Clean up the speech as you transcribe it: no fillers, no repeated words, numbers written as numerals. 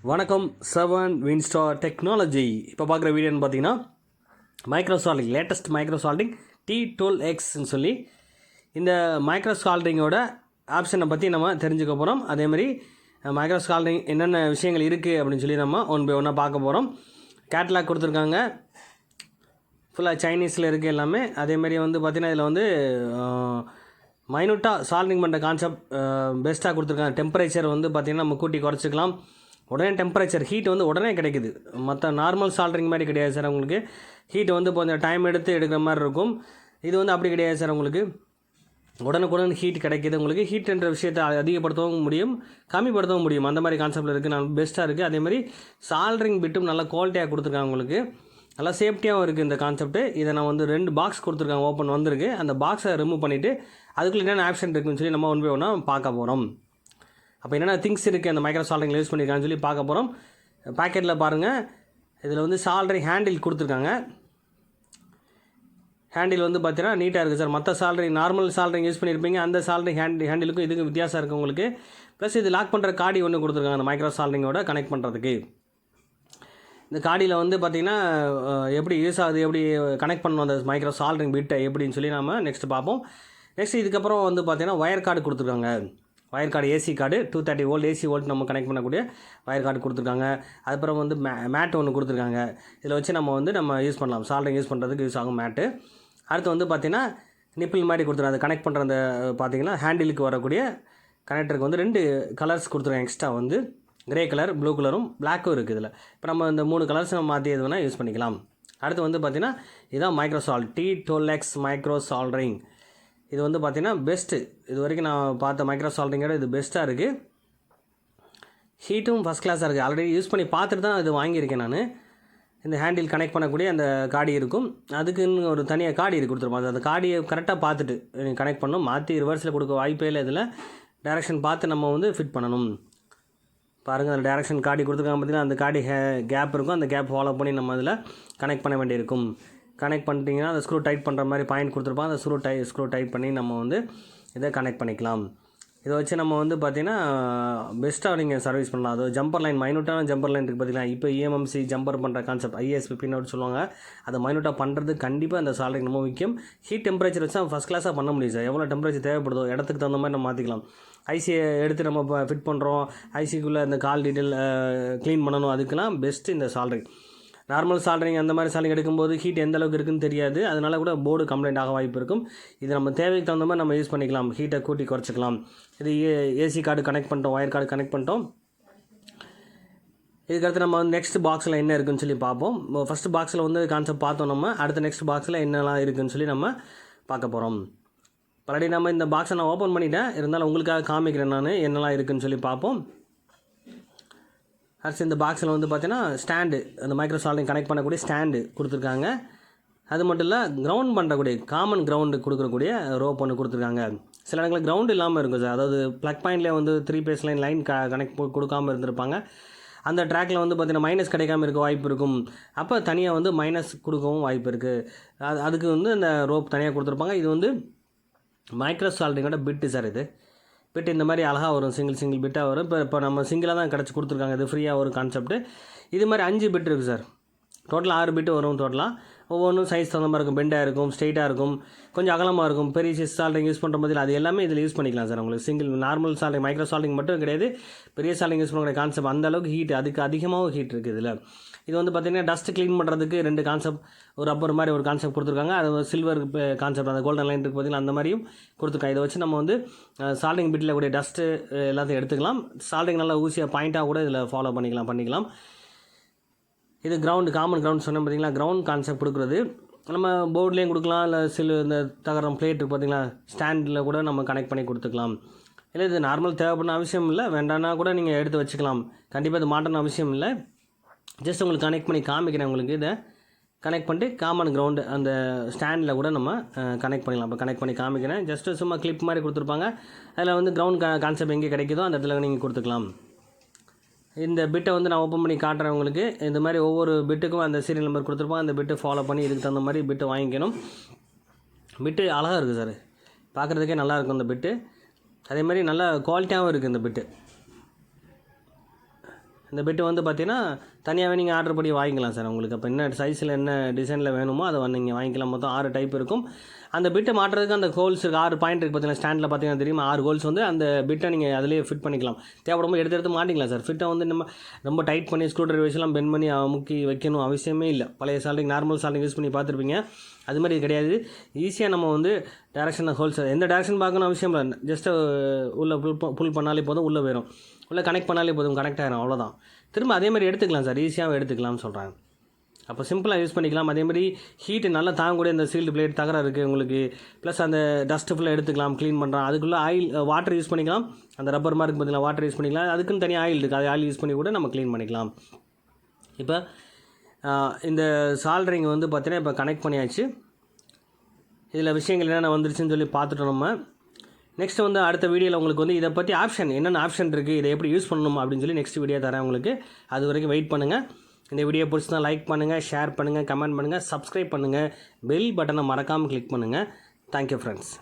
வணக்கம் 7 Winstar technology. இப்போ பார்க்குற வீடியோன்னு பார்த்தீங்கன்னா மைக்ரோசால்டிங் லேட்டஸ்ட் மைக்ரோசால்டிங் T12Xன்னு சொல்லி இந்த மைக்ரோசால்டிங்கோட ஆப்ஷனை பற்றி நம்ம தெரிஞ்சுக்க போகிறோம். அதேமாதிரி மைக்ரோசால்டிங் என்னென்ன விஷயங்கள் இருக்குது அப்படின்னு சொல்லி நம்ம ஒன் பை ஒன்னாக பார்க்க போகிறோம். கேட்லாக் கொடுத்துருக்காங்க, ஃபுல்லாக சைனீஸில் இருக்குது எல்லாமே. அதேமாதிரி வந்து பார்த்திங்கன்னா இதில் வந்து மைனூட்டாக சால்டிங் பண்ணுற கான்செப்ட் பெஸ்ட்டாக கொடுத்துருக்காங்க. டெம்பரேச்சர் வந்து பார்த்திங்கன்னா நம்ம கூட்டி குறைச்சிக்கலாம். உடனே டெம்பரேச்சர் ஹீட் வந்து உடனே கிடைக்குது. மற்ற நார்மல் சால்ட்ரிங் மாதிரி கிடையாது சார். உங்களுக்கு ஹீட் வந்து கொஞ்சம் டைம் எடுத்து எடுக்கிற மாதிரி இருக்கும். இது வந்து அப்படி கிடையாது சார். உங்களுக்கு உடனுக்குடன் ஹீட் கிடைக்கிது. உங்களுக்கு ஹீட்ன்ற விஷயத்தை அதிகப்படுத்தவும் முடியும், கம்மிப்படுத்தவும் முடியும். அந்த மாதிரி கான்செப்டில் இருக்குது. நல்லா பெஸ்ட்டாக இருக்குது. அதேமாதிரி சால்ட்ரிங் பிட்டும் நல்லா குவாலிட்டியாக கொடுத்துருக்காங்க. உங்களுக்கு நல்லா சேஃப்டியாகவும் இருக்குது இந்த கான்செப்ட்டு. இதை நான் வந்து 2 பாக்ஸ் கொடுத்துருக்காங்க, ஓப்பன் வந்திருக்கு. அந்த பாக்ஸை ரிமூவ் பண்ணிவிட்டு அதுக்குள்ளே என்னென்ன ஆப்ஷன் இருக்குதுன்னு சொல்லி நம்ம ஒன் பை ஒன்றா பார்க்க போகிறோம். அப்போ என்னென்ன திங்ஸ் இருக்குது அந்த மைக்ரோசால்டிங்கில் யூஸ் பண்ணியிருக்காங்கன்னு சொல்லி பார்க்க போகிறோம். பேக்கெட்டில் பாருங்கள், இதில் வந்து சால்ட்ரிங் ஹேண்டில் கொடுத்துருக்காங்க. ஹேண்டில் வந்து பார்த்தீங்கன்னா நீட்டாக இருக்குது சார். மற்ற சால்ட்ரிங் நார்மல் சால்ட்ரிங் யூஸ் பண்ணியிருப்பீங்க, அந்த சால்ட்ரிங் ஹேண்டிலுக்கும் இதுக்கு வித்தியாசம் இருக்குது உங்களுக்கு. ப்ளஸ் இது லாக் பண்ணுற காடி ஒன்று கொடுத்துருக்காங்க அந்த மைக்ரோசால்டிங்கோட கனெக்ட் பண்ணுறதுக்கு. இந்த காடியில் வந்து பார்த்திங்கன்னா எப்படி யூஸ் ஆகுது, எப்படி கனெக்ட் பண்ணணும் அந்த மைக்ரோசால்டிங் பிட்டை எப்படின்னு சொல்லி நம்ம நெக்ஸ்ட் பார்ப்போம். நெக்ஸ்ட் இதுக்கப்புறம் வந்து பார்த்திங்கன்னா ஒயர் கார்டு கொடுத்துருக்காங்க. Wire card AC card 230 volt AC volt நம்ம கனெக்ட் பண்ணக்கூடிய ஒயர் கார்டு கொடுத்துருக்காங்க. அதுக்கப்புறம் வந்து மேட் ஒன்று கொடுத்துருக்காங்க. இதில் வச்சு நம்ம யூஸ் பண்ணலாம், சால்ட்ரிங் யூஸ் பண்ணுறதுக்கு யூஸ் ஆகும் மேட்டு. அடுத்து வந்து பார்த்திங்கன்னா நிப்பிள் மாதிரி கொடுத்துருக்காங்க. அதை கனெக்ட் பண்ணுற அந்த பார்த்திங்கன்னா ஹேண்டிலுக்கு வரக்கூடிய கனெக்டருக்கு வந்து 2 கலர்ஸ் கொடுத்துருக்காங்க. எக்ஸ்ட்ரா வந்து கிரே கலர், ப்ளூ கலரும் பிளாக்கும் இருக்குது இதில். இப்போ நம்ம இந்த 3 கலர்ஸ் நம்ம மாற்றி எது வேணால் யூஸ் பண்ணிக்கலாம். அடுத்து வந்து பார்த்திங்கன்னா இதுதான் மைக்ரோசால்ட் T12X மைக்ரோசால்ட்ரிங். இது வந்து பார்த்திங்கன்னா பெஸ்ட்டு. இது வரைக்கும் நான் பார்த்த மைக்ரோசால்டிங்கோட இது பெஸ்ட்டாக இருக்குது. ஹீட்டும் ஃபஸ்ட் கிளாஸாக இருக்குது. ஆல்ரெடி யூஸ் பண்ணி பார்த்துட்டு தான் இது வாங்கியிருக்கேன் நான். இந்த ஹேண்டில் கனெக்ட் பண்ணக்கூடிய அந்த காடி இருக்கும், அதுக்குன்னு ஒரு தனியாக காடி இது கொடுத்துருப்பாங்க. அந்த காடியை கரெக்டாக பார்த்துட்டு கனெக்ட் பண்ணணும். மாற்றி ரிவர்ஸில் கொடுக்க வாய்ப்பே இல்லை. இதில் டைரெக்ஷன் பார்த்து நம்ம வந்து ஃபிட் பண்ணணும். பாருங்கள், அந்த டைரெக்ஷன் காடி கொடுத்துருக்காங்க பார்த்திங்கன்னா, அந்த காடி கேப் இருக்கும். அந்த கேப் ஃபாலோ பண்ணி நம்ம அதில் கனெக்ட் பண்ண வேண்டியிருக்கும். கனெக்ட் பண்ணிட்டீங்கன்னா அந்த ஸ்க்ரூ டைட் பண்ணுற மாதிரி பாயிண்ட் கொடுத்துருப்பாங்க. அந்த ஸ்க்ரூ டைட் பண்ணி நம்ம வந்து இதை கனெக்ட் பண்ணிக்கலாம். இதை வச்சு நம்ம வந்து பார்த்திங்கன்னா பெஸ்ட்டாக நீங்கள் சர்வீஸ் பண்ணலாம். அது ஜம்பர் லைன், மைனூட்டான ஜம்பர் லைன் இருக்குது பார்த்திங்கன்னா. இப்போ இஎம்எம்சி ஜம்பர் பண்ணுற கான்செப்ட் ஐஎஸ்பி பின்னோடு சொல்லுவாங்க. அதை மைனூட்டாக பண்ணுறது கண்டிப்பாக அந்த சால்ட்ரிங் ரொம்ப முக்கியம். ஹீட் டெம்பரேச்சர் வச்சு ஃபஸ்ட் கிளாஸாக பண்ண முடியும் சார். எவ்வளோ டெம்பரேச்சர் தேவைப்படுதோ இடத்துக்கு தகுந்த மாதிரி நம்ம மாற்றிக்கலாம். ஐசியை எடுத்து நம்ம இப்போ ஃபிட் பண்ணுறோம், ஐசிக்குள்ளே இந்த கால் டீட்டெயில் க்ளீன் பண்ணணும், அதுக்கெல்லாம் பெஸ்ட்டு இந்த சால்ட்ரிங். நார்மல் சால்ட்ரிங் அந்த மாதிரி சால்ட்ரிங் எடுக்கும்போது ஹீட் எந்த அளவுக்கு இருக்குன்னு தெரியாது. அதனால கூட போர்டு கம்ப்ளைண்ட் ஆக வாய்ப்பு இருக்கும். இது நம்ம தேவைக்கு தகுந்த மாதிரி நம்ம யூஸ் பண்ணிக்கலாம். ஹீட்டை கூட்டி குறைச்சிக்கலாம். இது ஏசி கார்டு கனெக்ட் பண்ணிட்டோம், ஒயர் கார்டு கனெக்ட் பண்ணிட்டோம். இதுக்கடுத்து நம்ம வந்து நெக்ஸ்ட் பாக்ஸில் என்ன இருக்குதுன்னு சொல்லி பார்ப்போம். ஃபஸ்ட்டு பாக்ஸில் வந்து கான்செப்ட் பார்த்தோம். நம்ம அடுத்த நெக்ஸ்ட் பாக்ஸில் என்னெல்லாம் இருக்குதுன்னு சொல்லி நம்ம பார்க்க போகிறோம். ஆல்ரெடி நம்ம இந்த பாக்ஸை நான் ஓப்பன் பண்ணிட்டேன், இருந்தாலும் உங்களுக்காக காமிக்கிறேன் நான் என்னெல்லாம் இருக்குதுன்னு சொல்லி பார்ப்போம். அடுத்து இந்த பாக்ஸில் வந்து பார்த்தீங்கன்னா ஸ்டாண்டு, அந்த மைக்ரோசால்டிங் கனெக்ட் பண்ணக்கூடிய ஸ்டாண்டு கொடுத்துருக்காங்க. அது மட்டும் இல்லை, கிரவுண்ட் பண்ணுறக்கூடிய காமன் கிரவுண்டு கொடுக்கக்கூடிய ரோப் ஒன்று கொடுத்துருக்காங்க. சில இடங்களில் கிரவுண்டு இல்லாமல் இருக்கும் சார். அதாவது ப்ளக் பாயிண்ட்லேயே வந்து 3 பேஸ் லைன் கனெக்ட் கொடுக்காமல் இருந்திருப்பாங்க. அந்த ட்ராக்கில் வந்து பார்த்திங்கன்னா மைனஸ் கிடைக்காமல் இருக்க வாய்ப்பு இருக்கும். அப்போ தனியாக வந்து மைனஸ் கொடுக்கவும் வாய்ப்பு இருக்குது. அதுக்கு வந்து அந்த ரோப் தனியாக கொடுத்துருப்பாங்க. இது வந்து மைக்ரோசால்டிங்கோட பிட்டு சார். இது பிட்டு இந்த மாதிரி அழகாக வரும், சிங்கிள் பிட்டாக வரும். இப்போ நம்ம சிங்கிளாக தான் கிடச்சி கொடுத்துருக்காங்க. இது ஃப்ரீயாக ஒரு கான்செப்ட்டு. இது மாதிரி 5 பிட் இருக்குது சார். டோட்டலாக 6 பிட்டு வரும். டோட்டலாக ஒவ்வொன்றும் சைஸ் தகுந்த மாதிரி இருக்கும். பெண்டாக இருக்கும், ஸ்ட்ரெயிட்டாக இருக்கும், கொஞ்சம் அகலமாக இருக்கும். பெரிய சால்டிங் யூஸ் பண்ணுற மாதிரி அது எல்லாமே இதில் யூஸ் பண்ணிக்கலாம் சார். உங்களுக்கு சிங்கிள் நார்மல் சால்டிங் மைக்ரோ சால்டிங் மட்டும் கிடையாது, பெரிய சால்டிங் யூஸ் பண்ணக்கூடிய கான்செப்ட். அந்தளவுக்கு ஹீட், அதுக்கு அதிகமாகவும் ஹீட் இருக்குது இதில். இது வந்து பார்த்திங்கன்னா டஸ்ட் க்ளீன் பண்ணுறதுக்கு 2 கான்செப்ட், ஒரு ரப்பர் மாதிரி ஒரு கான்செப்ட் கொடுத்துருக்காங்க. அது சில்வர் கான்செப்ட், அந்த கோல்டன் லைன் இருக்குது பார்த்திங்கன்னா, அந்த மாதிரியும் கொடுத்துருக்காங்க. இதை வச்சு நம்ம வந்து சால்டிங் பிட்டில் கூடிய டஸ்ட்டு எல்லாத்தையும் எடுத்துக்கலாம். சால்டிங் நல்லா ஊசியாக பாயிண்ட்டாக கூட இதில் ஃபாலோ பண்ணிக்கலாம். இது கிரவுண்டு, காமன் கிரவுண்ட் சொன்னோம் பார்த்திங்களா. கிரவுண்ட் கான்செப்ட் கொடுக்குறது நம்ம போர்ட்லேயும் கொடுக்கலாம். இல்லை இந்த தகரம் பிளேட் பார்த்திங்களா, ஸ்டாண்டில் கூட நம்ம கனெக்ட் பண்ணி கொடுத்துக்கலாம். இல்லை இது நார்மல் தேவைப்படணும் அவசியம் இல்லை, வேண்டான்னா கூட நீங்கள் எடுத்து வச்சுக்கலாம். கண்டிப்பாக இது மாட்டணும் அவசியம் இல்லை. ஜஸ்ட் உங்களுக்கு கனெக்ட் பண்ணி காமிக்கிறேன். உங்களுக்கு இதை கனெக்ட் பண்ணிட்டு காமன் கிரவுண்டு அந்த ஸ்டாண்டில் கூட நம்ம கனெக்ட் பண்ணிக்கலாம். இப்போ கனெக்ட் பண்ணி காமிக்கிறேன். ஜஸ்ட்டு சும்மா கிளிப் மாதிரி கொடுத்துருப்பாங்க. அதில் வந்து கிரவுண்ட் கான்செப்ட் எங்கே கிடைக்குதோ அந்த இடத்துல நீங்கள் கொடுத்துக்கலாம். இந்த பிட்டை வந்து நான் ஓப்பன் பண்ணி காட்டுறேன் உங்களுக்கு. இந்த மாதிரி ஒவ்வொரு பிட்டுக்கும் அந்த சீரியல் நம்பர் கொடுத்துருப்பாங்க. அந்த பிட்டு ஃபாலோ பண்ணி இதுக்கு தகுந்த மாதிரி பிட்டு வாங்கிக்கணும். பிட்டு அழகாக இருக்குது சார், பார்க்குறதுக்கே நல்லாயிருக்கும் இந்த பிட்டு. அதே மாதிரி நல்லா குவாலிட்டியாகவும் இருக்குது இந்த பிட்டு. இந்த பெட்டு வந்து பார்த்தீங்கன்னா தனியாகவே நீங்கள் ஆர்டர் பண்ணி வாங்கிக்கலாம் சார். உங்களுக்கு அப்போ என்ன சைஸில் என்ன டிசைனில் வேணுமோ அதை நீங்கள் வாங்கிக்கலாம். மொத்தம் 6 டைப் இருக்கும். அந்த பிட்டை மாட்டுறதுக்கு அந்த ஹோல்ஸ் இருக்குது, 6 பாயிண்ட் இருக்குது பார்த்தீங்கன்னா. ஸ்டாண்டில் பார்த்தீங்கன்னா தெரியும் 6 ஹோல்ஸ் வந்து அந்த பிட்டை நீங்கள் அதிலேயே ஃபிட் பண்ணிக்கலாம். தேவைப்படும்போது எடுத்து மாட்டிக்கலாம் சார். ஃபிட்டை வந்து நம்ம ரொம்ப டைட் பண்ணி ஸ்க்ரூ ட்ரைவர் வச்சுலாம் பெண்ட் பண்ணி முக்கி வைக்கணும் அவசியமே இல்லை. பழைய சால்டிங் நார்மல் சால்டிங் யூஸ் பண்ணி பார்த்துருப்பீங்க. அது மாதிரி கிடையாது. ஈஸியாக நம்ம வந்து டேரெக்ஷன் ஹோல்ஸ் எந்த டேரெக்ஷன் பார்க்கணும் அவசியம் இல்லை. ஜஸ்ட்டு உள்ளே புல் பண்ணாலே போதும், உள்ளே போயிடும். உள்ளே கனெக்ட் பண்ணாலே போதும், கனெக்ட் ஆகிடும், அவ்வளோதான். திரும்ப அதேமாதிரி எடுத்துக்கலாம் சார். ஈஸியாக எடுத்துக்கலாம்னு சொல்கிறாங்க. அப்போ சிம்பிளாக யூஸ் பண்ணிக்கலாம். அதேமாதிரி ஹீட்டு நல்லா தாங்கக்கூடிய இந்த சீல்டு பிளேட் தகரம் இருக்குது உங்களுக்கு. ப்ளஸ் அந்த டஸ்ட்டு ஃபுல்லாக எடுத்துக்கலாம், க்ளீன் பண்ணுறான். அதுக்குள்ளே ஆயில் வாட்டர் யூஸ் பண்ணிக்கலாம். அந்த ரப்பர் மாதிரி பார்த்தீங்கன்னா வாட்டர் யூஸ் பண்ணிக்கலாம். அதுக்குன்னு தனியாக ஆயில் இருக்குது, அது ஆயில் யூஸ் பண்ணி கூட நம்ம க்ளீன் பண்ணிக்கலாம். இப்போ இந்த சால்டரிங் வந்து பார்த்தீங்கன்னா இப்போ கனெக்ட் பண்ணியாச்சு. இதில் விஷயங்கள் என்னென்ன வந்துருச்சுன்னு சொல்லி பார்த்துட்டோம் நம்ம. நெக்ஸ்ட் வந்து அடுத்த வீடியோவில் உங்களுக்கு வந்து இதை பற்றி என்னென்ன ஆப்ஷன் இருக்குது, இதை எப்படி யூஸ் பண்ணணும் அப்படின்னு சொல்லி நெக்ஸ்ட் வீடியோ தரேன் உங்களுக்கு. அது வரைக்கும் வெயிட் பண்ணுங்கள். இந்த வீடியோ பிடிச்சிருந்தா லைக் பண்ணுங்கள், ஷேர் பண்ணுங்கள், கமெண்ட் பண்ணுங்கள், சப்ஸ்கிரைப் பண்ணுங்கள், பெல் பட்டனை மறக்காமல் கிளிக் பண்ணுங்கள். Thank you friends.